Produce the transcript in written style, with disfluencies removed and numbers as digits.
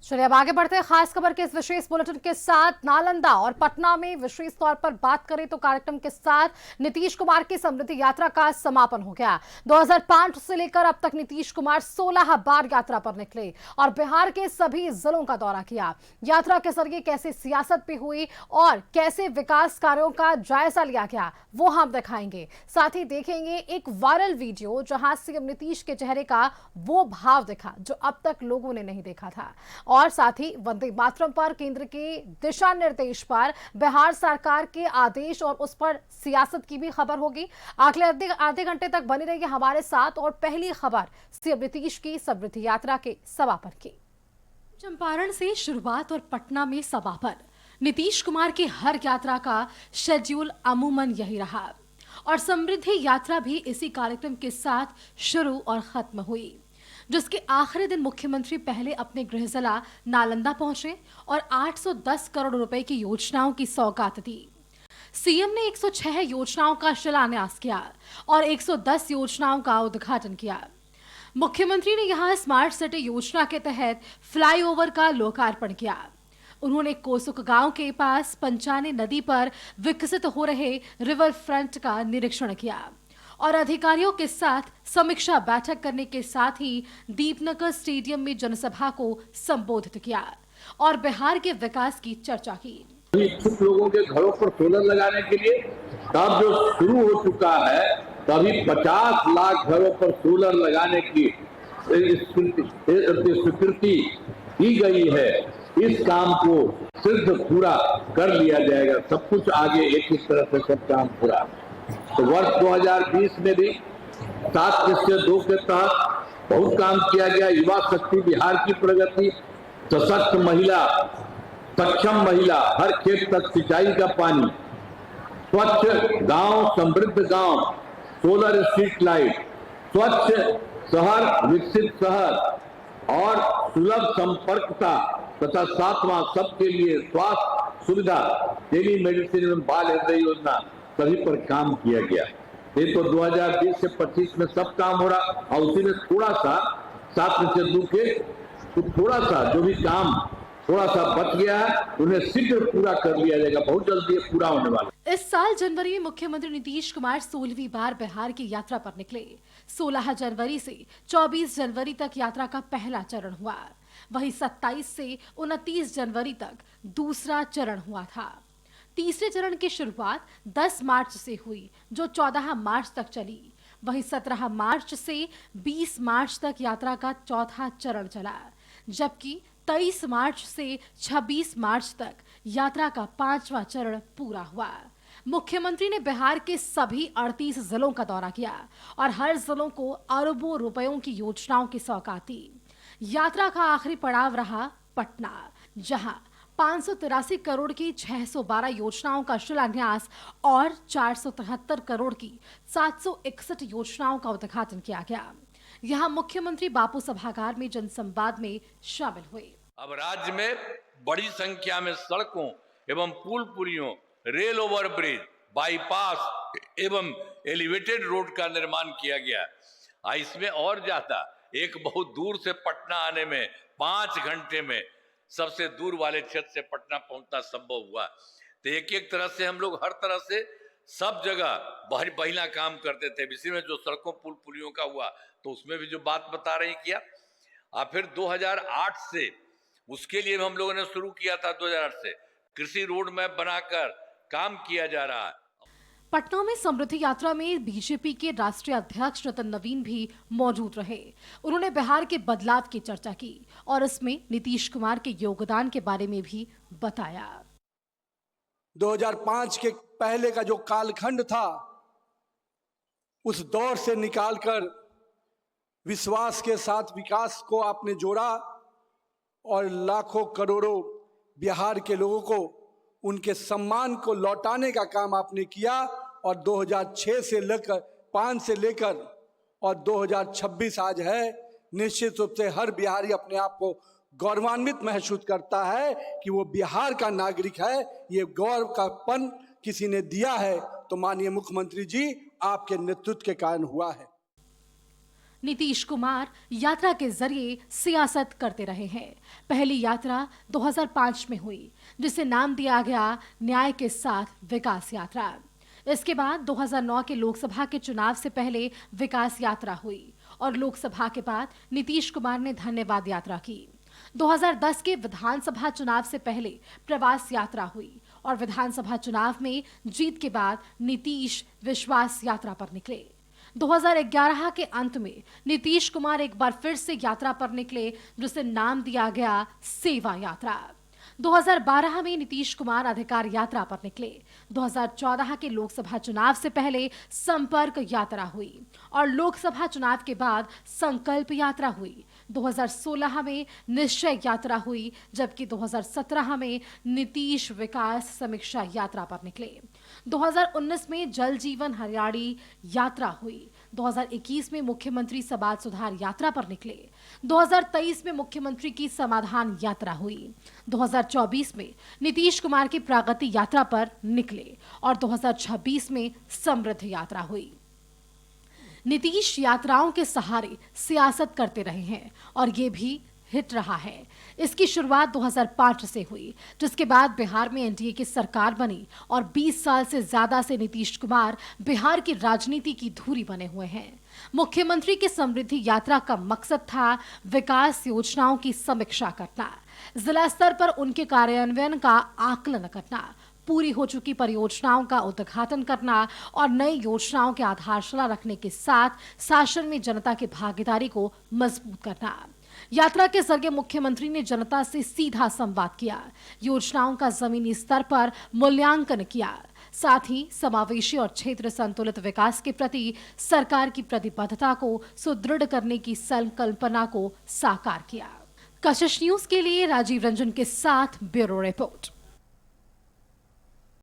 चलिए अब आगे बढ़ते हैं खास खबर के इस विशेष बुलेटिन के साथ। नालंदा और पटना में विशेष तौर पर बात करें तो कार्यक्रम के साथ नीतीश कुमार की समृद्धि यात्रा का समापन हो गया। 2005 से लेकर अब तक नीतीश कुमार 16 बार यात्रा पर निकले और बिहार के सभी जिलों का दौरा किया। यात्रा के जरिए कैसे सियासत पे हुई और कैसे विकास कार्यों का जायजा लिया गया वो हम दिखाएंगे। साथ ही देखेंगे एक वायरल वीडियो जहां सीएम नीतीश के चेहरे का वो भाव दिखा जो अब तक लोगों ने नहीं देखा था। और साथ ही वंदे मातरम पर केंद्र के दिशा निर्देश पर बिहार सरकार के आदेश और उस पर सियासत की भी खबर होगी। अगले आधे घंटे तक बने रहिए हमारे साथ। और पहली खबर सीएम नीतीश की समृद्धि यात्रा के समापन की। चंपारण से शुरुआत और पटना में समापन। नीतीश कुमार की हर यात्रा का शेड्यूल अमूमन यही रहा और समृद्धि यात्रा भी इसी कार्यक्रम के साथ शुरू और खत्म हुई, जिसके आखिरी दिन मुख्यमंत्री पहले अपने गृह जिला नालंदा पहुंचे और 810 करोड़ रुपए की योजनाओं की सौगात दी। सीएम ने 106 योजनाओं का शिलान्यास किया और 110 योजनाओं का उद्घाटन किया। मुख्यमंत्री ने यहां स्मार्ट सिटी योजना के तहत फ्लाईओवर का लोकार्पण किया। उन्होंने कोसुक गांव के पास पंचाने नदी पर विकसित हो रहे रिवर फ्रंट का निरीक्षण किया और अधिकारियों के साथ समीक्षा बैठक करने के साथ ही दीपनगर स्टेडियम में जनसभा को संबोधित किया और बिहार के विकास की चर्चा की। इच्छुक लोगों के घरों पर सोलर लगाने के लिए काम जो शुरू हो चुका है, तभी 50 लाख घरों पर सोलर लगाने की स्वीकृति दी गई है। इस काम को सिर्फ पूरा कर लिया जाएगा। सब कुछ आगे एक ही तरह से सब काम पूरा। तो वर्ष 2020 में भी 7/2 के तहत बहुत काम किया गया। युवा शक्ति, बिहार की प्रगति, सशक्त महिला, सक्षम महिला, हर खेत तक सिंचाई का पानी, स्वच्छ गांव, समृद्ध गांव, सोलर स्ट्रीट लाइट, स्वच्छ शहर, विकसित शहर और सुलभ संपर्कता तथा 7वां सबके लिए स्वास्थ्य सुविधा, टेली मेडिसिन एवं बाल हृदय योजना, सभी पर काम किया गया। ये तो 2020 से 25 में सब काम हो रहा और उसी में थोड़ा सा 7/2 के तो थोड़ा सा जो भी काम थोड़ा सा बच गया है उन्हें शीघ्र पूरा कर लिया जाएगा। बहुत जल्दी ये पूरा होने वाला है। इस साल जनवरी में मुख्यमंत्री नीतीश कुमार 16वीं बार बिहार की यात्रा पर निकले। 16 जनवरी से 24 जनवरी तक यात्रा का पहला चरण हुआ। वहीं 27 से 29 जनवरी तक दूसरा चरण हुआ था। तीसरे चरण की शुरुआत 10 मार्च से हुई जो 14 मार्च तक चली। वहीं 17 मार्च से 20 मार्च तक यात्रा का चौथा चरण चला, जबकि 23 मार्च से 26 मार्च तक यात्रा का 5वां चरण पूरा हुआ। मुख्यमंत्री ने बिहार के सभी 38 जिलों का दौरा किया और हर जिलों को अरबों रुपयों की योजनाओं की सौगात दी। यात्रा का आखिरी पड़ाव रहा पटना, जहां 583 करोड़ की 612 योजनाओं का शिलान्यास और 473 करोड़ की 761 योजनाओं का उद्घाटन किया गया। यहां मुख्यमंत्री बापू सभागार में जनसंवाद में शामिल हुए। अब राज्य में बड़ी संख्या में सड़कों एवं पुल पुलियों, रेल ओवरब्रिज, बाईपास एवं एलिवेटेड रोड का निर्माण किया गया। इसमें और ज्यादा एक बहुत दूर से पटना आने में 5 घंटे में सबसे दूर वाले क्षेत्र से पटना पहुंचना संभव हुआ। तो एक तरह से हम लोग हर तरह से सब जगह बहिना काम करते थे। इसी में जो सड़कों पुल पुलियों का हुआ तो उसमें भी जो बात बता रही किया। और फिर 2008 से उसके लिए हम लोगों ने शुरू किया था। 2008 से कृषि रोड मैप बनाकर काम किया जा रहा है। पटना में समृद्धि यात्रा में बीजेपी के राष्ट्रीय अध्यक्ष नितिन नवीन भी मौजूद रहे। उन्होंने बिहार के बदलाव की चर्चा की और इसमें नीतीश कुमार के योगदान के बारे में भी बताया। 2005 के पहले का जो कालखंड था उस दौर से निकालकर विश्वास के साथ विकास को आपने जोड़ा और लाखों करोड़ों बिहार के लोगों को उनके सम्मान को लौटाने का काम आपने किया। और 2006 से लेकर 5 से लेकर और 2026 आज है। निश्चित रूप से हर बिहारी अपने आप को गौरवान्वित महसूस करता है कि वो बिहार का नागरिक है। ये गौरव का पन किसी ने दिया है तो माननीय मुख्यमंत्री जी आपके नेतृत्व के कारण हुआ है। नीतीश कुमार यात्रा के जरिए सियासत करते रहे हैं। पहली यात्रा 2005 में हुई, जिसे नाम दिया गया न्याय के साथ विकास यात्रा। इसके बाद 2009 के लोकसभा के चुनाव से पहले विकास यात्रा हुई और लोकसभा के बाद नीतीश कुमार ने धन्यवाद यात्रा की। 2010 के विधानसभा चुनाव से पहले प्रवास यात्रा हुई और विधानसभा चुनाव में जीत के बाद नीतीश विश्वास यात्रा पर निकले। 2011 के अंत में नीतीश कुमार एक बार फिर से यात्रा पर निकले, जिसे नाम दिया गया सेवा यात्रा। 2012 में नीतीश कुमार अधिकार यात्रा पर निकले। 2014 के लोकसभा चुनाव से पहले संपर्क यात्रा हुई और लोकसभा चुनाव के बाद संकल्प यात्रा हुई। 2016 में निश्चय यात्रा हुई, जबकि 2017 में नीतीश विकास समीक्षा यात्रा पर निकले। 2019 में जल जीवन हरियाली यात्रा हुई। 2021 में मुख्यमंत्री समाज सुधार यात्रा पर निकले। 2023 में मुख्यमंत्री की समाधान यात्रा हुई। 2024 में नीतीश कुमार की प्रगति यात्रा पर निकले और 2026 में समृद्ध यात्रा हुई। नीतीश यात्राओं के सहारे सियासत करते रहे हैं और ये भी हिट रहा है। इसकी शुरुआत 2005 से हुई, जिसके बाद बिहार में एनडीए की सरकार बनी और 20 साल से ज्यादा से नीतीश कुमार बिहार की राजनीति की धुरी बने हुए हैं। मुख्यमंत्री की समृद्धि यात्रा का मकसद था विकास योजनाओं की समीक्षा करना, जिला स्तर पर उनके कार्यान्वयन का आकलन करना, पूरी हो चुकी परियोजनाओं का उद्घाटन करना और नई योजनाओं के आधारशिला रखने के साथ शासन में जनता की भागीदारी को मजबूत करना। यात्रा के जरिए मुख्यमंत्री ने जनता से सीधा संवाद किया, योजनाओं का जमीनी स्तर पर मूल्यांकन किया, साथ ही समावेशी और क्षेत्र संतुलित विकास के प्रति सरकार की प्रतिबद्धता को सुदृढ़ करने की संकल्पना को साकार किया। कशिश न्यूज के लिए राजीव रंजन के साथ ब्यूरो रिपोर्ट।